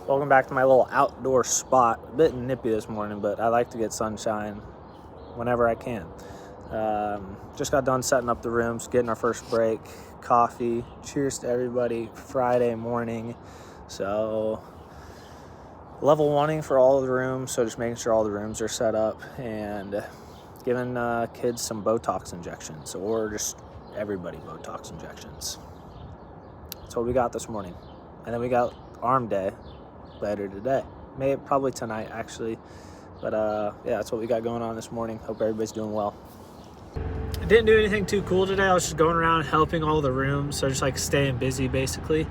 Welcome back to my little outdoor spot. A bit nippy this morning, but I like to get sunshine whenever I can. Just got done setting up the rooms, getting our first break, coffee. Cheers to everybody. Friday morning. So level 1ing for all of the rooms, so just making sure all the rooms are set up and giving kids some Botox injections, or just everybody Botox injections. That's what we got this morning. And then we got arm day later today. Probably tonight, actually. But yeah, that's what we got going on this morning. Hope everybody's doing well. I didn't do anything too cool today. I was just going around helping all the rooms, so just like staying busy basically.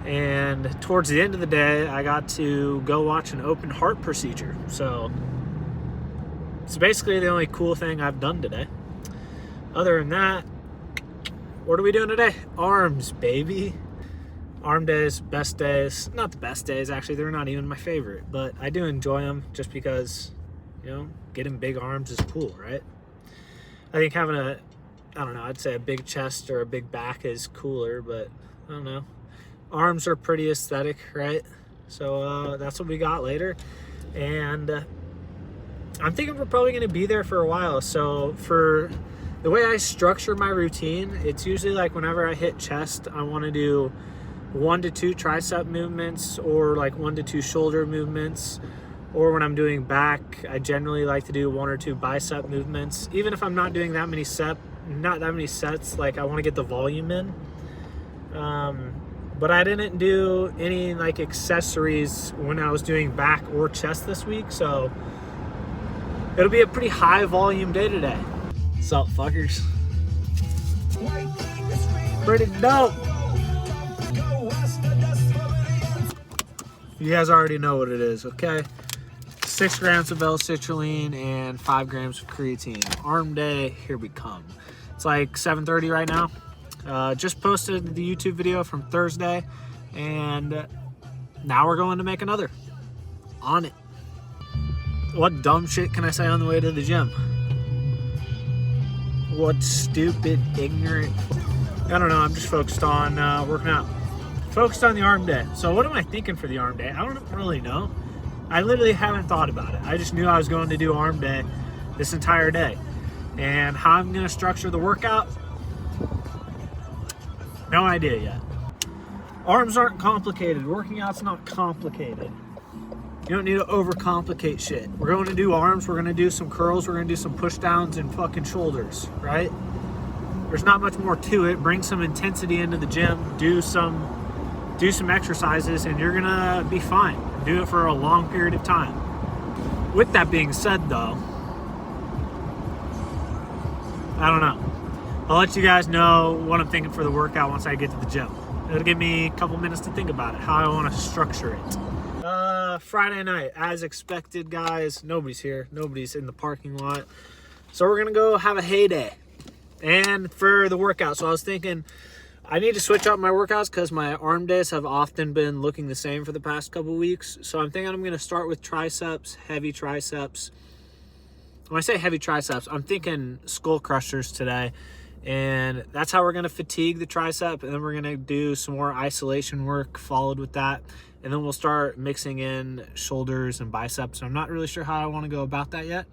And towards the end of the day, I got to go watch an open heart procedure. So it's basically the only cool thing I've done today. Other than that, what are we doing today? Arms, baby. Arm days, best days. Not the best days, actually. They're not even my favorite, but I do enjoy them just because, you know, getting big arms is cool, right? I think having I'd say a big chest or a big back is cooler, but I don't know. Arms are pretty aesthetic, right? So that's what we got later. And I'm thinking we're probably going to be there for a while. So for the way I structure my routine, it's usually like whenever I hit chest, I want to do 1 to 2 tricep movements, or like 1 to 2 shoulder movements. Or when I'm doing back, I generally like to do 1 or 2 bicep movements. Even if I'm not doing that many sets, like I want to get the volume in. But I didn't do any like accessories when I was doing back or chest this week, so it'll be a pretty high volume day today. What's up, fuckers? Pretty dope. You guys already know what it is, okay? 6 grams of L-citrulline and 5 grams of creatine. Arm day, here we come. It's like 7:30 right now. Just posted the YouTube video from Thursday, and now we're going to make another. On it. What dumb shit can I say on the way to the gym? What stupid, ignorant... I don't know, I'm just focused on working out. Focused on the arm day. So what am I thinking for the arm day? I don't really know. I literally haven't thought about it. I just knew I was going to do arm day this entire day. And how I'm going to structure the workout, no idea yet. Arms aren't complicated. Working out's not complicated. You don't need to overcomplicate shit. We're going to do arms, we're going to do some curls, we're going to do some push downs and fucking shoulders, right? There's not much more to it. Bring some intensity into the gym, do some exercises, and you're gonna be fine. Do it for a long period of time. With that being said, though, I don't know. I'll let you guys know what I'm thinking for the workout once I get to the gym. It'll give me a couple minutes to think about it, how I want to structure it. Friday night, as expected, guys. Nobody's here. Nobody's in the parking lot. So we're gonna go have a heyday. And for the workout, so I was thinking I need to switch up my workouts because my arm days have often been looking the same for the past couple weeks. So I'm thinking I'm going to start with triceps, heavy triceps. When I say heavy triceps, I'm thinking skull crushers today. And that's how we're going to fatigue the tricep. And then we're going to do some more isolation work followed with that. And then we'll start mixing in shoulders and biceps. I'm not really sure how I want to go about that yet.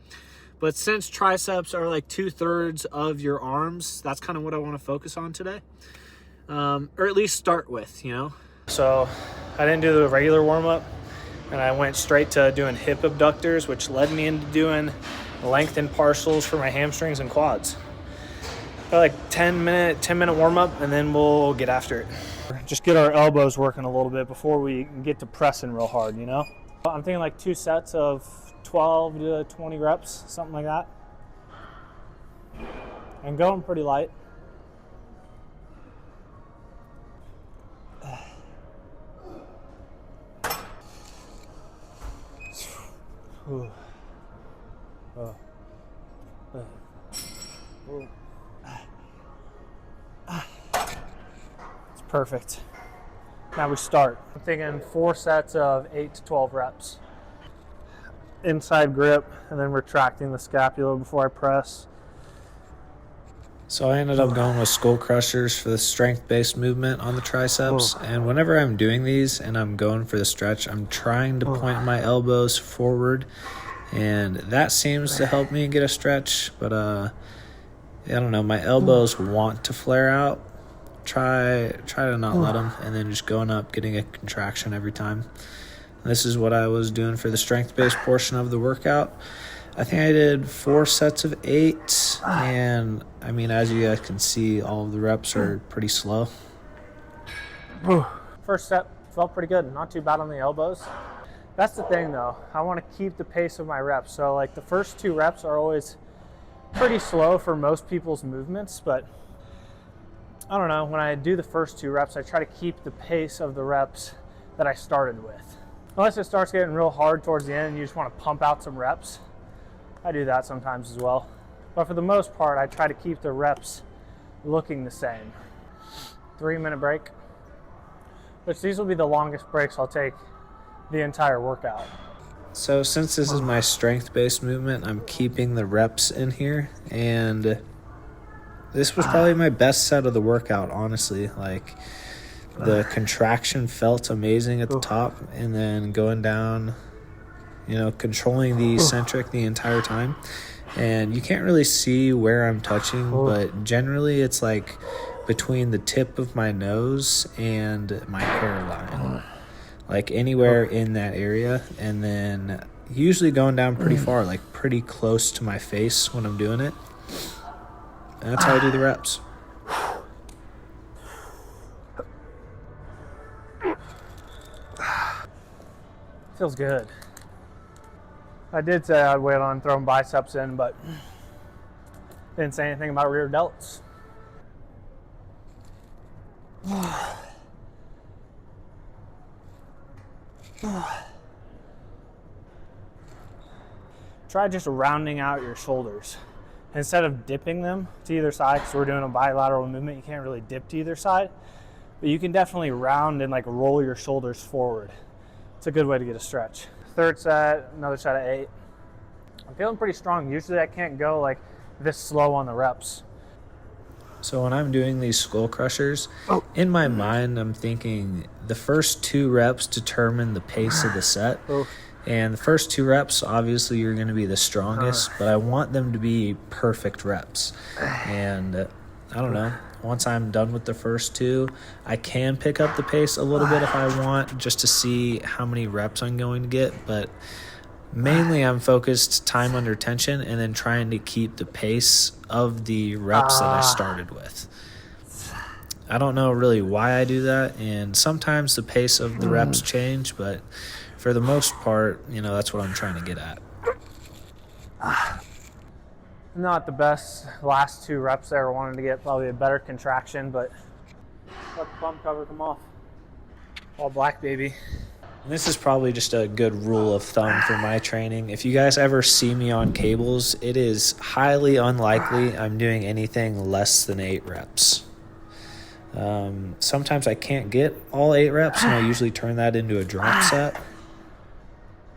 But since triceps are like 2/3 of your arms, that's kind of what I want to focus on today. Or at least start with, you know. So I didn't do the regular warm-up, and I went straight to doing hip abductors, which led me into doing lengthened partials for my hamstrings and quads. Like 10-minute warm-up, and then we'll get after it. Just get our elbows working a little bit before we get to pressing real hard, you know. I'm thinking like 2 sets of 12 to 20 reps, something like that. And going pretty light. It's perfect. Now we start. I'm thinking 4 sets of 8 to 12 reps. Inside grip, and then retracting the scapula before I press. So I ended up going with skull crushers for the strength-based movement on the triceps. And whenever I'm doing these and I'm going for the stretch, I'm trying to point my elbows forward. And that seems to help me get a stretch. But I don't know, my elbows want to flare out. Try to not let them. And then just going up, getting a contraction every time. And this is what I was doing for the strength-based portion of the workout. I think I did 4 sets of 8, and I mean, as you guys can see, all of the reps are pretty slow. First set felt pretty good, not too bad on the elbows. That's the thing though, I want to keep the pace of my reps. So like the first 2 reps are always pretty slow for most people's movements, but I don't know, when I do the first 2 reps, I try to keep the pace of the reps that I started with. Unless it starts getting real hard towards the end and you just want to pump out some reps. I do that sometimes as well. But for the most part, I try to keep the reps looking the same. 3-minute break, which these will be the longest breaks I'll take the entire workout. So since this is my strength-based movement, I'm keeping the reps in here, and this was probably my best set of the workout, honestly. Like, the contraction felt amazing at the top, and then going down, you know, controlling the eccentric the entire time. And you can't really see where I'm touching, but generally it's like between the tip of my nose and my hairline, like anywhere in that area. And then usually going down pretty far, like pretty close to my face when I'm doing it. And that's how I do the reps. Feels good. I did say I'd wait on throwing biceps in, but didn't say anything about rear delts. Try just rounding out your shoulders. Instead of dipping them to either side, because we're doing a bilateral movement, you can't really dip to either side, but you can definitely round and like roll your shoulders forward. It's a good way to get a stretch. 3rd set, another set of 8. I'm feeling pretty strong. Usually I can't go like this slow on the reps. So when I'm doing these skull crushers, in my mind, I'm thinking the first 2 reps determine the pace of the set. And the first 2 reps, obviously, you're going to be the strongest, but I want them to be perfect reps. And I don't know, once I'm done with the first 2, I can pick up the pace a little bit if I want, just to see how many reps I'm going to get. But mainly I'm focused time under tension and then trying to keep the pace of the reps that I started with. I don't know really why I do that, and sometimes the pace of the reps change, but for the most part, you know, that's what I'm trying to get at. Not the best last 2 reps there. Wanted to get probably a better contraction, but let the bump cover come off. All black, baby. And this is probably just a good rule of thumb for my training. If you guys ever see me on cables, it is highly unlikely I'm doing anything less than 8 reps. Sometimes I can't get all 8 reps, and I usually turn that into a drop set.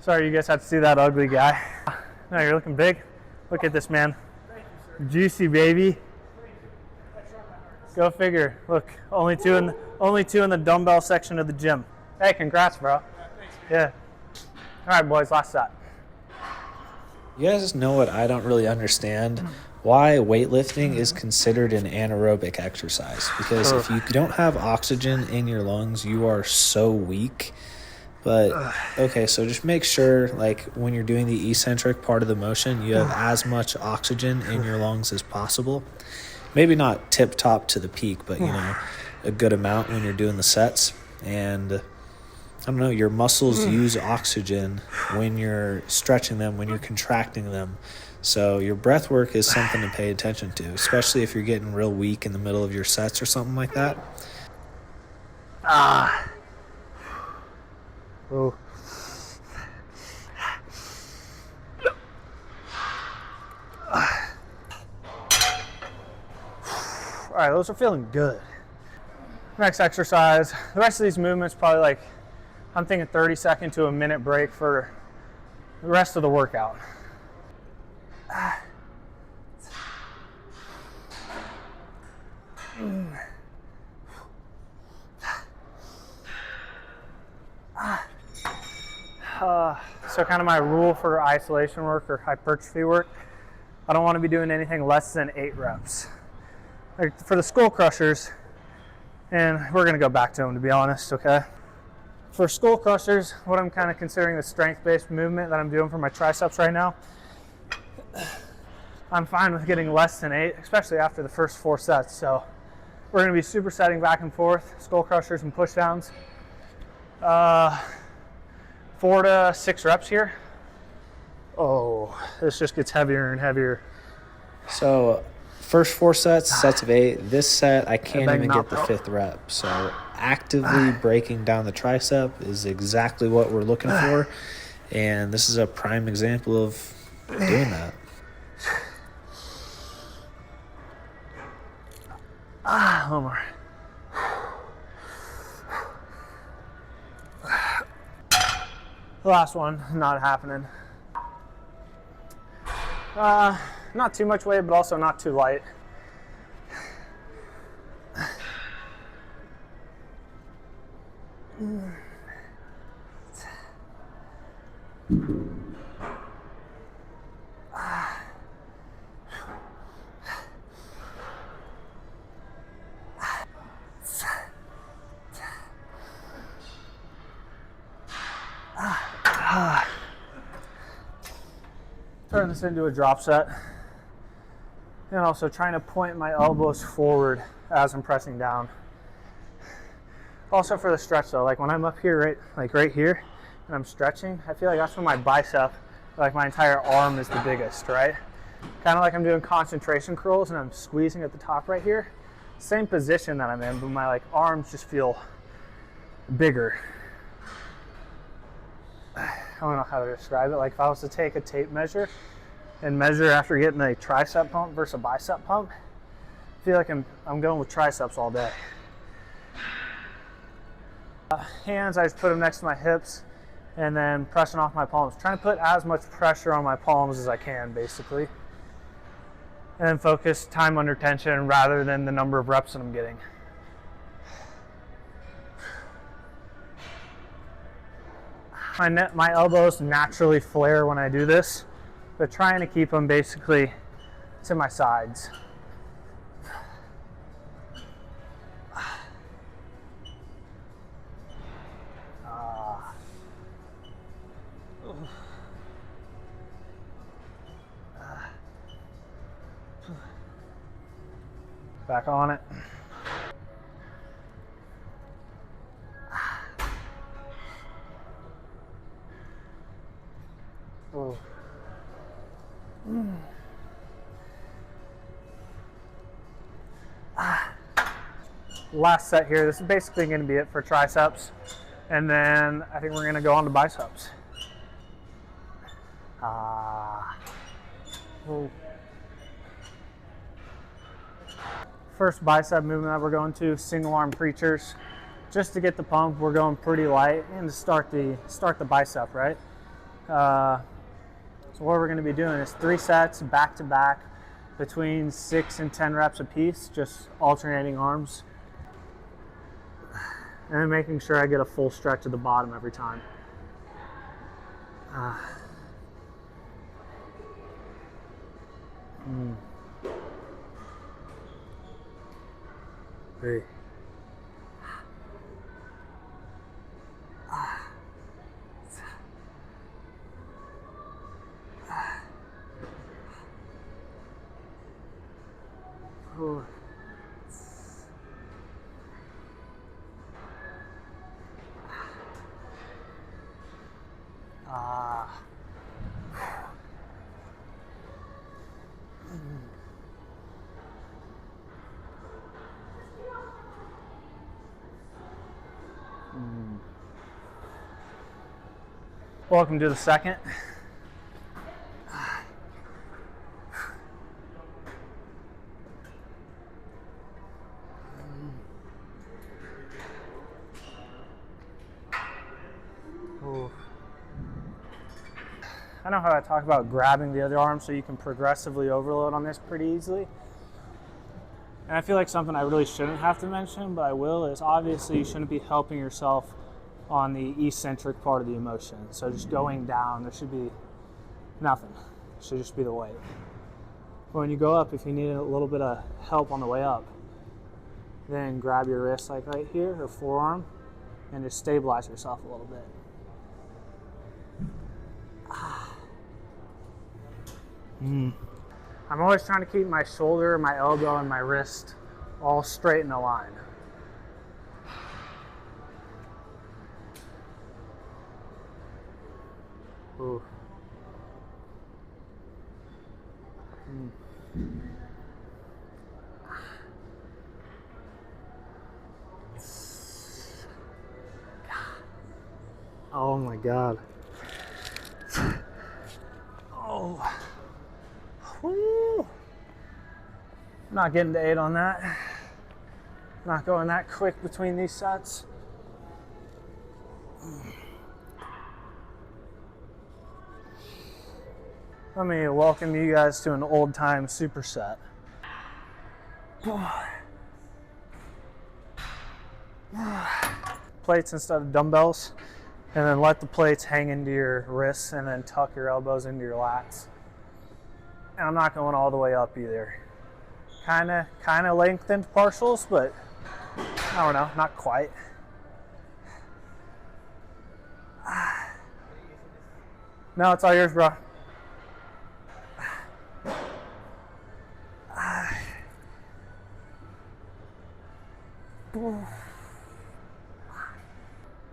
Sorry you guys had to see that ugly guy. No, you're looking big. Look at this, man. Juicy, baby. Go figure. Look, only two in the dumbbell section of the gym. Hey, congrats, bro. Yeah. All right, boys, last set. You guys know what I don't really understand? Why weightlifting is considered an anaerobic exercise. Because if you don't have oxygen in your lungs, you are so weak. But, okay, so just make sure, like, when you're doing the eccentric part of the motion, you have as much oxygen in your lungs as possible. Maybe not tip-top to the peak, but, you know, a good amount when you're doing the sets. And, I don't know, your muscles use oxygen when you're stretching them, when you're contracting them. So your breath work is something to pay attention to, especially if you're getting real weak in the middle of your sets or something like that. Oh. All right, those are feeling good. Next exercise. The rest of these movements probably like, I'm thinking 30-second to a minute break for the rest of the workout. So kind of my rule for isolation work or hypertrophy work, I don't want to be doing anything less than 8 reps. Like for the skull crushers, and we're going to go back to them to be honest, okay? For skull crushers, what I'm kind of considering the strength-based movement that I'm doing for my triceps right now, I'm fine with getting less than 8, especially after the first 4 sets. So we're going to be supersetting back and forth, skull crushers and pushdowns. 4 to 6 reps here. Oh, this just gets heavier and heavier. So first 4 sets, sets of 8. This set, I can't even get the 5th rep. So actively breaking down the tricep is exactly what we're looking for. And this is a prime example of doing that. One more. The last one, not happening. Not too much weight, but also not too light. Turn this into a drop set. And also trying to point my elbows forward as I'm pressing down. Also for the stretch though, like when I'm up here, right here, and I'm stretching, I feel like that's when my bicep, like my entire arm is the biggest, right? Kind of like I'm doing concentration curls and I'm squeezing at the top right here. Same position that I'm in, but my arms just feel bigger. I don't know how to describe it. Like if I was to take a tape measure and measure after getting a tricep pump versus a bicep pump, I feel like I'm going with triceps all day. Hands, I just put them next to my hips and then pressing off my palms. Trying to put as much pressure on my palms as I can, basically. And then focus time under tension rather than the number of reps that I'm getting. My elbows naturally flare when I do this, but trying to keep them basically to my sides. Back on it. Oh. Last set here. This is basically going to be it for triceps, and then I think we're going to go on to biceps. Oh. First bicep movement that we're going to, single arm preachers. Just to get the pump, we're going pretty light and to start the bicep, right? So what we're going to be doing is 3 sets back to back between 6 and 10 reps a piece, just alternating arms. And then making sure I get a full stretch at the bottom every time. Hey. Welcome to the second. I know how I talk about grabbing the other arm so you can progressively overload on this pretty easily. And I feel like something I really shouldn't have to mention, but I will, is obviously you shouldn't be helping yourself on the eccentric part of the motion. So just going down, there should be nothing. It should just be the weight. But when you go up, if you need a little bit of help on the way up, then grab your wrist like right here or forearm and just stabilize yourself a little bit. I'm always trying to keep my shoulder, my elbow, and my wrist all straight in a line. Ooh. Oh my God. Oh. Woo. I'm not getting to 8 on that. Not going that quick between these sets. Let me welcome you guys to an old time superset. Plates instead of dumbbells, and then let the plates hang into your wrists and then tuck your elbows into your lats. And I'm not going all the way up either. Kind of lengthened partials, but I don't know, not quite. No, it's all yours, bro.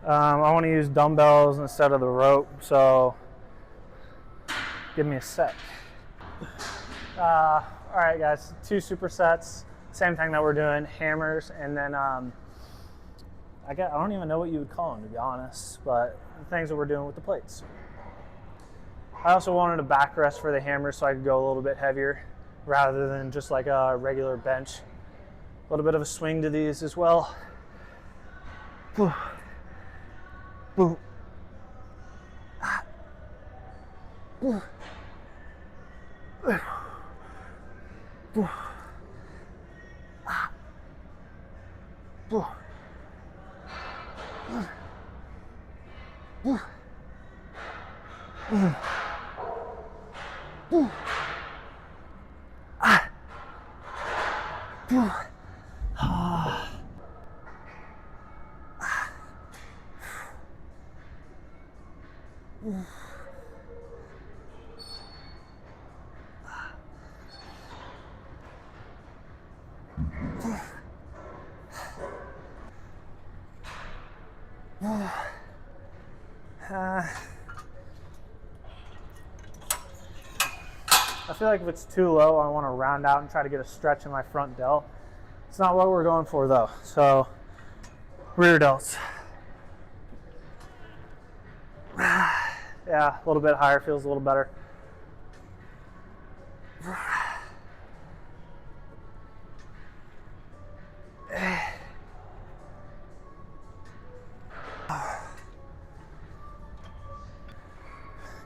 I want to use dumbbells instead of the rope, so give me a sec. All right, guys, 2 supersets, same thing that we're doing, hammers, and then I don't even know what you would call them, to be honest, but the things that we're doing with the plates. I also wanted a back rest for the hammer so I could go a little bit heavier rather than just like a regular bench. A little bit of a swing to these as well. Boom. Boom. Boom. Boom. Boom. Boom. Boom. Boom. I feel like if it's too low, I want to round out and try to get a stretch in my front delt. It's not what we're going for though. So rear delts. Yeah, a little bit higher feels a little better.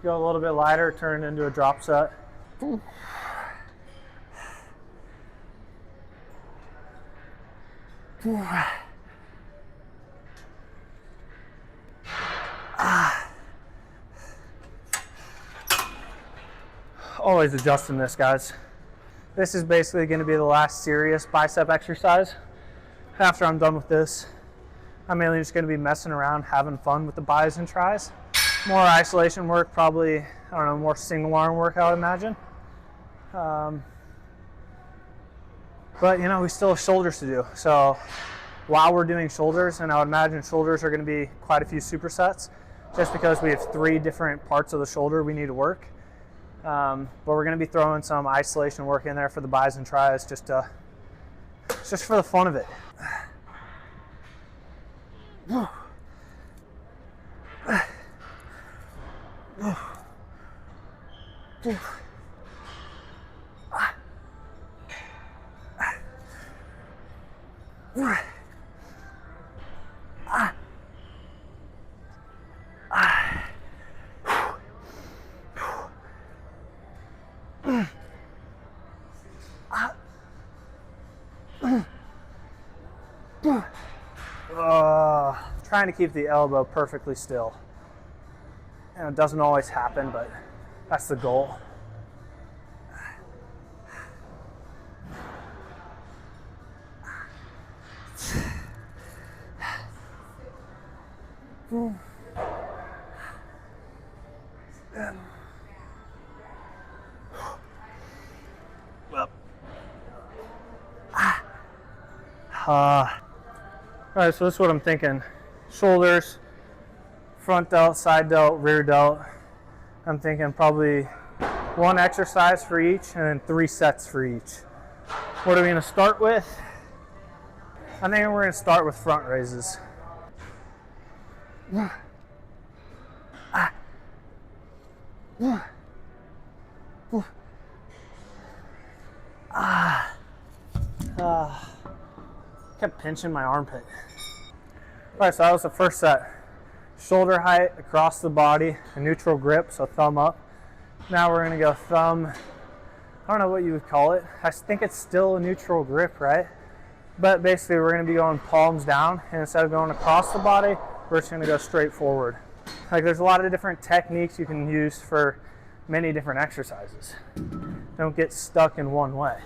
Go a little bit lighter, turn it into a drop set. Always adjusting this, guys. This is basically going to be the last serious bicep exercise. After I'm done with this, I'm mainly just going to be messing around, having fun with the bis and tris. More isolation work, probably, I don't know, more single arm work, I would imagine. But, you know, we still have shoulders to do. So while we're doing shoulders, and I would imagine shoulders are going to be quite a few supersets, just because we have 3 different parts of the shoulder we need to work. But we're going to be throwing some isolation work in there for the bis and tris, just for the fun of it. trying to keep the elbow perfectly still. And it doesn't always happen, but that's the goal. All right, so this is what I'm thinking. Shoulders, front delt, side delt, rear delt. I'm thinking probably one exercise for each and then 3 sets for each. What are we gonna start with? I think we're gonna start with front raises. Kept pinching my armpit. All right, so that was the first set. Shoulder height across the body, a neutral grip, so thumb up. Now we're gonna go thumb, I don't know what you would call it. I think it's still a neutral grip, right? But basically we're gonna be going palms down, and instead of going across the body, we're just gonna go straight forward. Like, there's a lot of different techniques you can use for many different exercises. Don't get stuck in one way.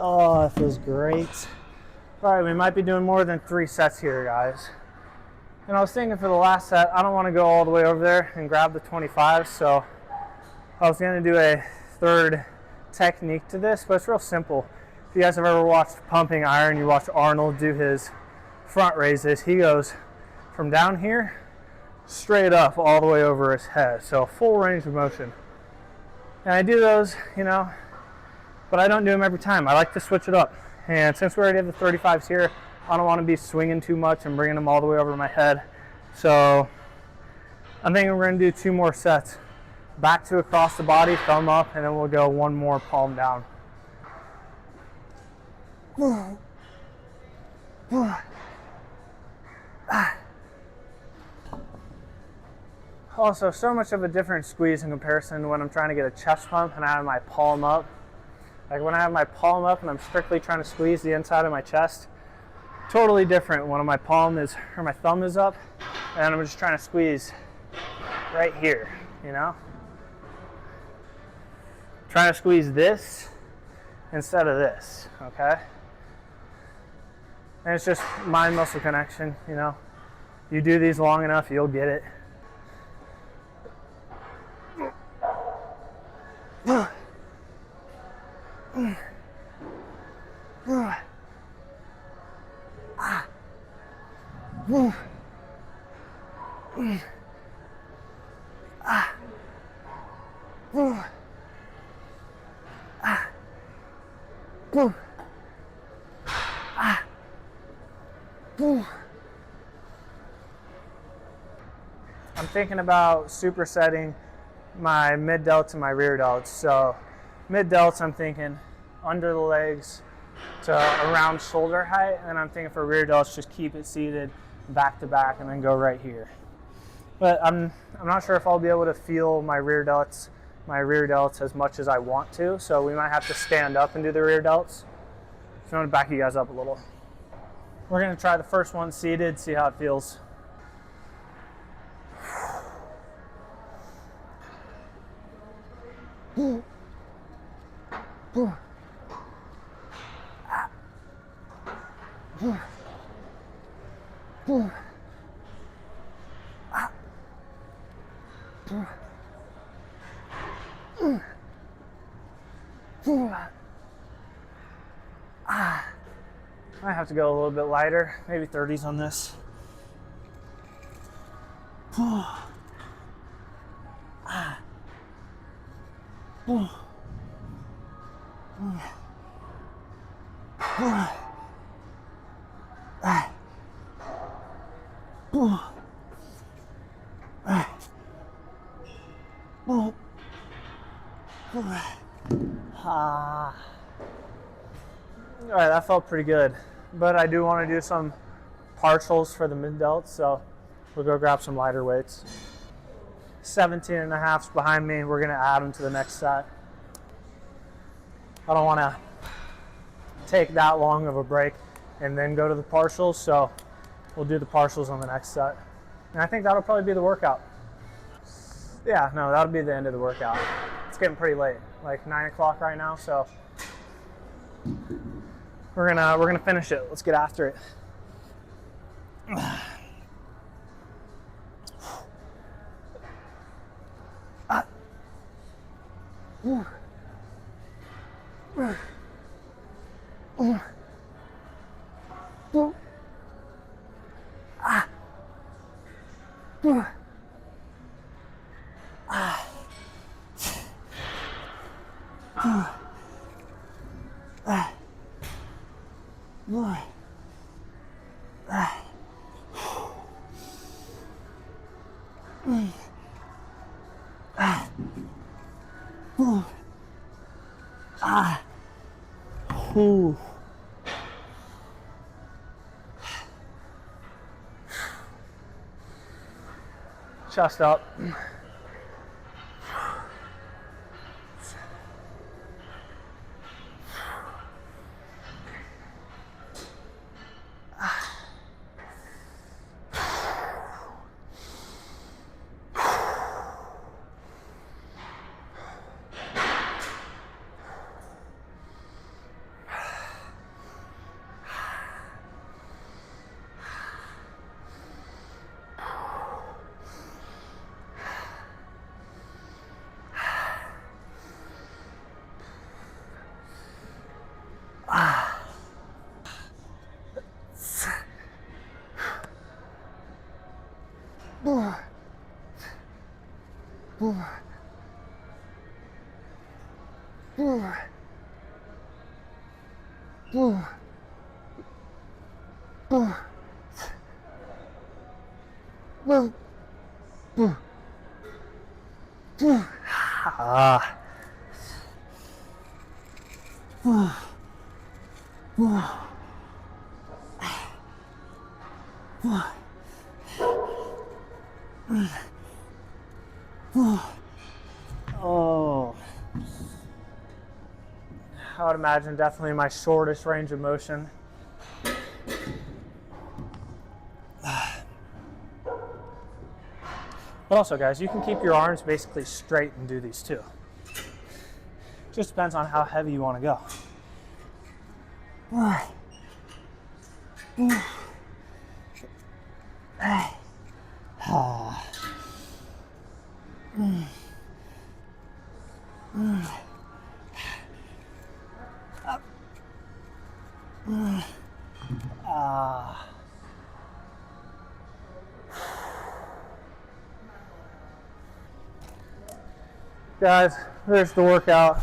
Oh, that feels great. All right, we might be doing more than 3 sets here, guys. And I was thinking for the last set, I don't want to go all the way over there and grab the 25, so I was going to do a third technique to this, but it's real simple. If you guys have ever watched Pumping Iron, you watch Arnold do his front raises, he goes from down here straight up all the way over his head, so full range of motion. And I do those, you know, but I don't do them every time. I like to switch it up. And since we already have the 35s here, I don't want to be swinging too much and bringing them all the way over my head. So I'm thinking we're going to do 2 more sets. Back to across the body, thumb up, and then we'll go 1 more palm down. Also, so much of a different squeeze in comparison to when I'm trying to get a chest pump and I have my palm up. Like, when I have my palm up and I'm strictly trying to squeeze the inside of my chest, totally different when my palm is, or my thumb is up, and I'm just trying to squeeze right here, you know? Trying to squeeze this instead of this, okay? And it's just mind-muscle connection, you know? You do these long enough, you'll get it. I'm thinking about supersetting my mid delts and my rear delts. So mid delts, I'm thinking under the legs to around shoulder height, and I'm thinking for rear delts, just keep it seated back to back and then go right here. But I'm not sure if I'll be able to feel my rear delts as much as I want to, so we might have to stand up and do the rear delts. So I'm going to back you guys up a little. We're going to try the first one seated, see how it feels. I have to go a little bit lighter, maybe 30s on this. All right, that felt pretty good. But I do want to do some partials for the mid delts, so we'll go grab some lighter weights. 17 and a half's behind me. We're gonna add them to the next set. I don't want to take that long of a break and then go to the partials, so we'll do the partials on the next set. And I think that'll probably be the workout. Yeah, no, that'll be the end of the workout. It's getting pretty late, like 9 o'clock right now, so we're gonna finish it. Let's get after it. Chest up. Oh, I would imagine definitely my shortest range of motion. But also, guys, you can keep your arms basically straight and do these too. Just depends on how heavy you want to go. Guys, there's the workout.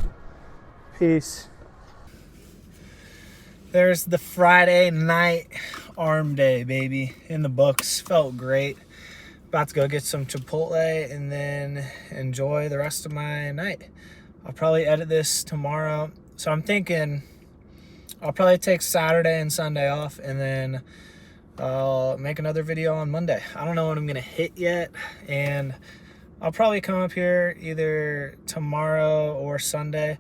Peace. There's the Friday night arm day, baby. In the books. Felt great. About to go get some Chipotle and then enjoy the rest of my night. I'll probably edit this tomorrow. So I'm thinking I'll probably take Saturday and Sunday off and then I'll make another video on Monday. I don't know what I'm gonna hit yet, and I'll probably come up here either tomorrow or Sunday,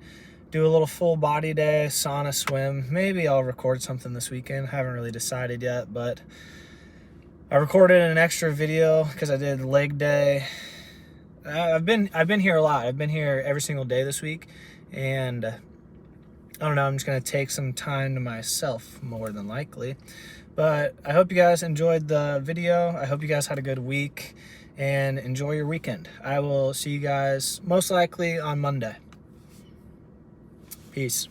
do a little full body day, sauna, swim. Maybe I'll record something this weekend. Haven't really decided yet, but I recorded an extra video because I did leg day. I've been here a lot. I've been here every single day this week, and I don't know, I'm just gonna take some time to myself more than likely. But I hope you guys enjoyed the video. I hope you guys had a good week and enjoy your weekend. I will see you guys most likely on Monday. Peace.